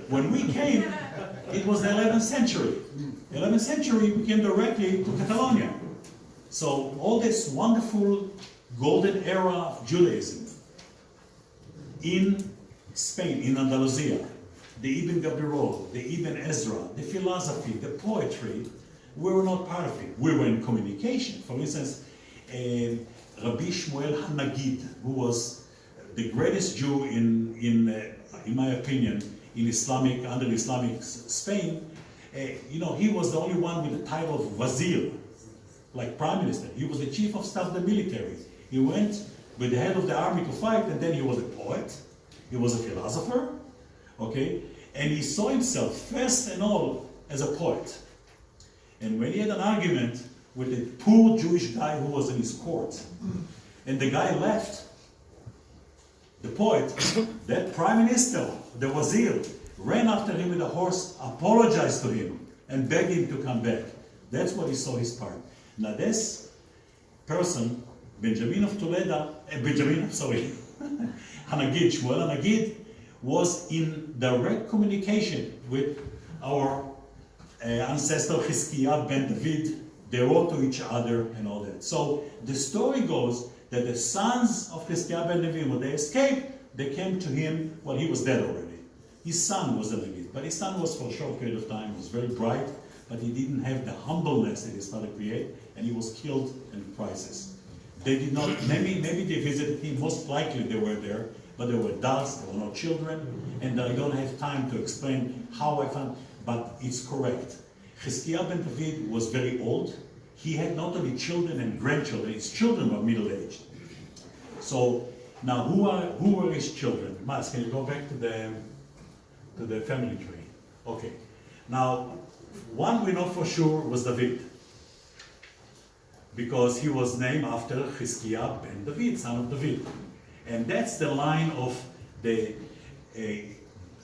When we came, it was the 11th century. The 11th century, we came directly to Catalonia. So all this wonderful golden era of Judaism in Spain, in Andalusia, the Ibn Gabirol, the Ibn Ezra, the philosophy, the poetry, we were not part of it. We were in communication. For instance, Rabbi Shmuel HaNagid, who was the greatest Jew in my opinion, under Islamic Spain, he was the only one with the title of Wazir, like Prime Minister. He was the chief of staff of the military. He went with the head of the army to fight, and then he was a poet, he was a philosopher, okay? And he saw himself, first and all, as a poet. And when he had an argument with a poor Jewish guy who was in his court, and the guy left, the poet, that prime minister, the wazir, ran after him with a horse, apologized to him, and begged him to come back. That's what he saw his part. Now this person, Benjamin of Toledo, Hanagid, Shmuel Hanagid, was in direct communication with our ancestor Chizkiah ben David. They wrote to each other and all that. So the story goes that the sons of Chizkiah ben David, when they escaped, they came to him, well, he was dead already. His son was a Levite, but his son was for a short period of time, was very bright, but he didn't have the humbleness that his father created, and he was killed in the crisis. They did not, maybe they visited him, most likely they were there, but there were adults, there were no children, and I don't have time to explain how I found, but it's correct. Chizkiah ben David was very old. He had not only children and grandchildren, his children were middle-aged. So now who were his children? Mas, can you go back to the family tree? Okay. Now, one we know for sure was David, because he was named after Chizkiah ben David, son of David. And that's the line of the Ibn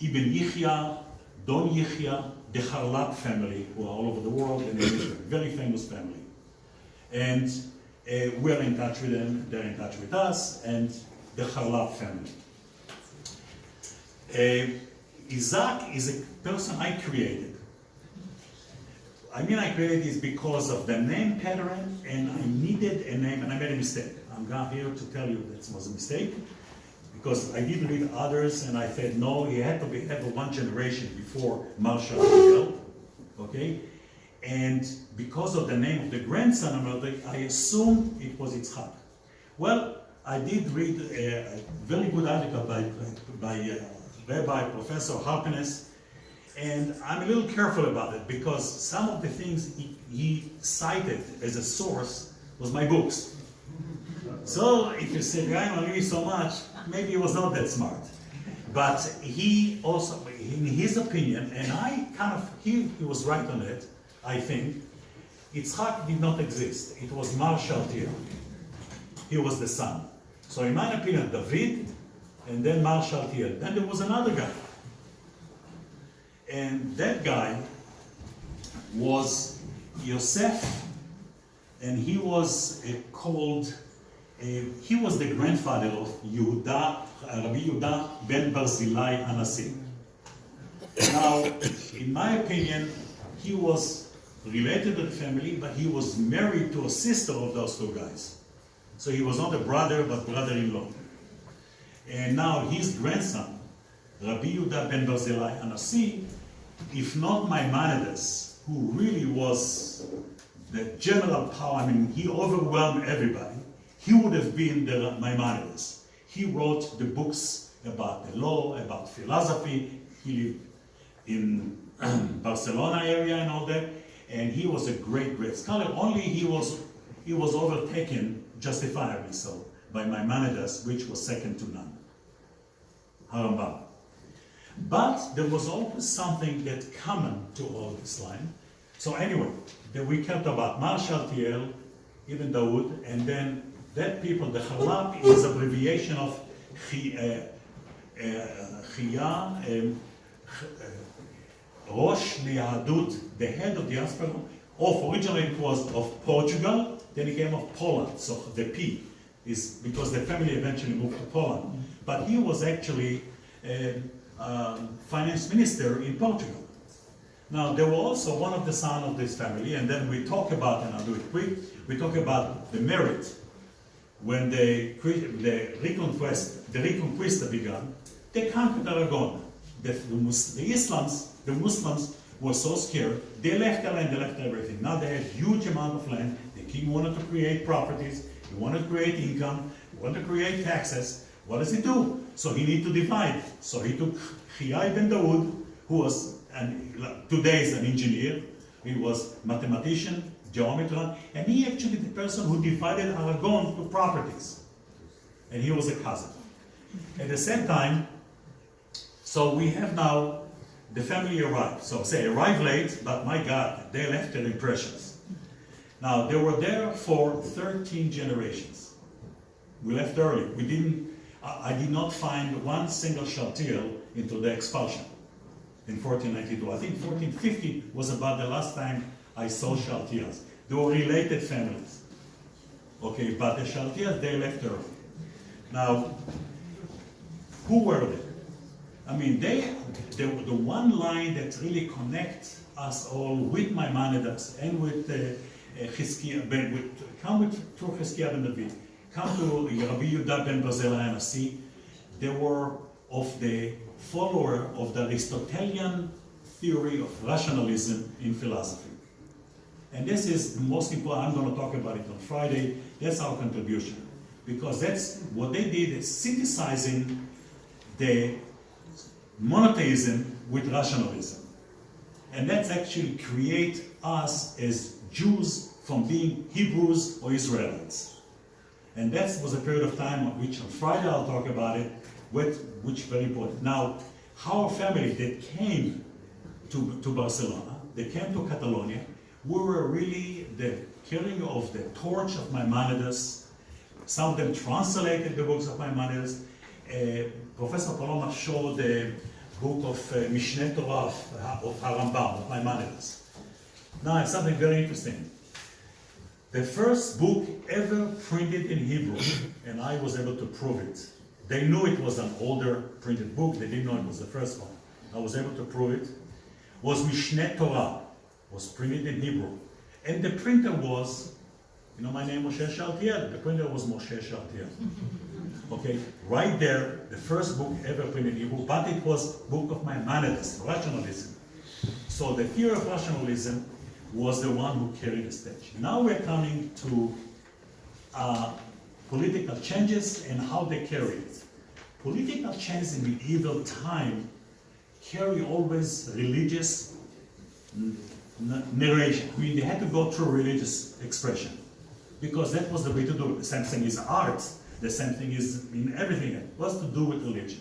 Yichya, Don Yichya, the Harlap family, who are all over the world, and they're a very famous family. And we're in touch with them, they're in touch with us, and the Harlap family. Isaac is a person I created. I mean I created this because of the name pattern, and I needed a name, and I made a mistake. I'm here to tell you that was a mistake, because I didn't read others, and I said, no, he had to have one generation before Mar Shaltiel, okay? And because of the name of the grandson of Mordechai, I assumed it was Yitzchak. Well, I did read a very good article by Rabbi Professor Harkness, and I'm a little careful about it, because some of the things he cited as a source was my books. So if you say, I'm reading so much, maybe he was not that smart. But he also, in his opinion, and I kind of, he was right on it, I think, Yitzchak did not exist. It was Mar Shaltiel. He was the son. So in my opinion, David, and then Mar Shaltiel. Then there was another guy. And that guy was Yosef, and he was called, he was the grandfather of Rabbi Yehuda ben Barzilai Anasi. Now, in my opinion, he was related to the family, but he was married to a sister of those two guys. So he was not a brother, but brother-in-law. And now his grandson, Rabbi Yehuda ben Barzilai Anasi, if not Maimonides, who really was the general power, I mean, he overwhelmed everybody, he would have been the Maimonides. He wrote the books about the law, about philosophy. He lived in Barcelona area and all that, and he was a great scholar. Only he was overtaken, justifiably so, by Maimonides, which was second to none. Harambam. But there was always something that common to all this line. So anyway, we kept about Mar Shaltiel, Ibn Dawood, and then that people, the Halab is abbreviation of Rosh Liyadut, the head of the diaspora. Originally it was of Portugal, then it came of Poland. So the P is because the family eventually moved to Poland. But he was actually finance minister in Portugal. Now, there was also one of the sons of this family, and then we talk about, and I'll do it quick, we talk about the merit. When the Reconquista began, they conquered Aragon. The Muslims were so scared, they left their land, they left everything. Now they had huge amount of land. The king wanted to create properties, he wanted to create income, he wanted to create taxes. What does he do? So he needed to divide. So he took Chiyai ben Daoud, who was today is an engineer, he was mathematician, geometer, and he actually the person who divided Aragon to properties. And he was a cousin. At the same time, so we have now the family arrived. So say arrived late, but my God, they left their impressions. Now they were there for 13 generations. We left early. I did not find one single Shaltiel into the expulsion in 1492. I think 1450 was about the last time I saw Shaltiels. They were related families. Okay, but the Shaltiels, they left early. Now, who were they? I mean, the one line that really connects us all with Maimonides and with Chizkiah ben, through Chizkiah ben David, come to Rabbi Yehuda ben Bazel HaNasi, they were of the follower of the Aristotelian theory of rationalism in philosophy. And this is the most important. I'm going to talk about it on Friday. That's our contribution. Because that's what they did, is synthesizing the monotheism with rationalism. And that's actually create us as Jews from being Hebrews or Israelites. And that was a period of time on which on Friday I'll talk about it, which is very important. Now, our family that came to Barcelona, they came to Catalonia, we were really the carrying of the torch of Maimonides. Some of them translated the books of Maimonides. Professor Paloma showed the book of Mishneh Torah of Harambam, of Maimonides. Now, it's something very interesting. The first book ever printed in Hebrew, and I was able to prove it. They knew it was an older printed book, they didn't know it was the first one. I was able to prove it. Was Mishneh Torah, was printed in Hebrew. And the printer was, you know my name, Moshe Shaltiel, the printer was Moshe Shaltiel. Okay, right there, the first book ever printed in Hebrew, but it was book of Maimonides, rationalism. So the theory of rationalism was the one who carried the stage. Now we're coming to political changes and how they carry it. Political changes in medieval time carry always religious narration. I mean, they had to go through religious expression because that was the way to do it. The same thing is art. The same thing is in everything. It was to do with religion.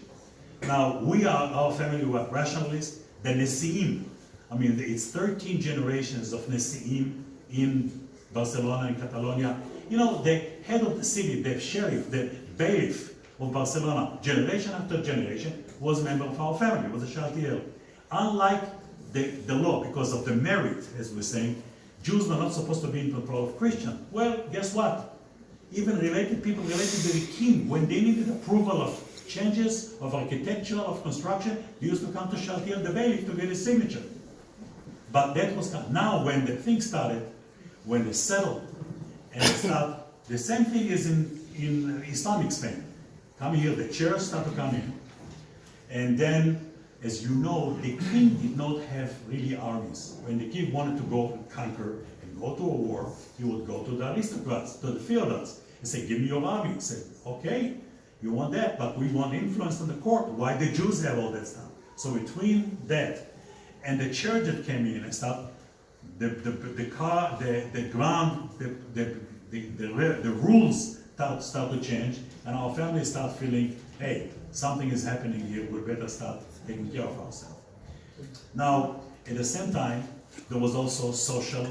Now, our family were rationalists. The Nesiim, I mean, it's 13 generations of Nesiim in Barcelona and Catalonia. You know, the head of the city, the sheriff, the bailiff of Barcelona, generation after generation, was a member of our family, was a Shaltiel. Unlike the law, because of the merit, as we're saying, Jews were not supposed to be in control of Christians. Well, guess what? Even related people related to the king, when they needed approval of changes of architecture, of construction, they used to come to Shaltiel the bailiff to get his signature. But that was now when the thing started, when they settled, and they start, the same thing is in Islamic Spain. Come here, the church start to come in. And then, as you know, the king did not have really armies. When the king wanted to go and conquer and go to a war, he would go to the aristocrats, to the feudals, and say, give me your army. He said, okay, you want that, but we want influence on the court. Why the Jews have all that stuff? So between that and the church that came in and stuff, the rules start to change, and our family start feeling, hey, something is happening here, we better start taking care of ourselves. Now, at the same time, there was also social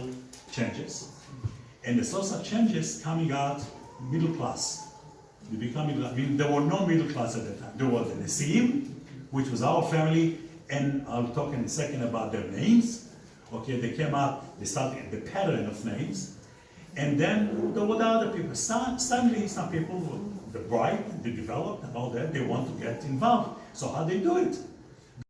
changes. And the social changes coming out middle class. There were no middle class at the time. There was the Nesiim, which was our family, and I'll talk in a second about their names. Okay, they came out, they started the pattern of names. And then there were the other people. Suddenly, some people, the bright, they developed and all that, they want to get involved. So how do they do it?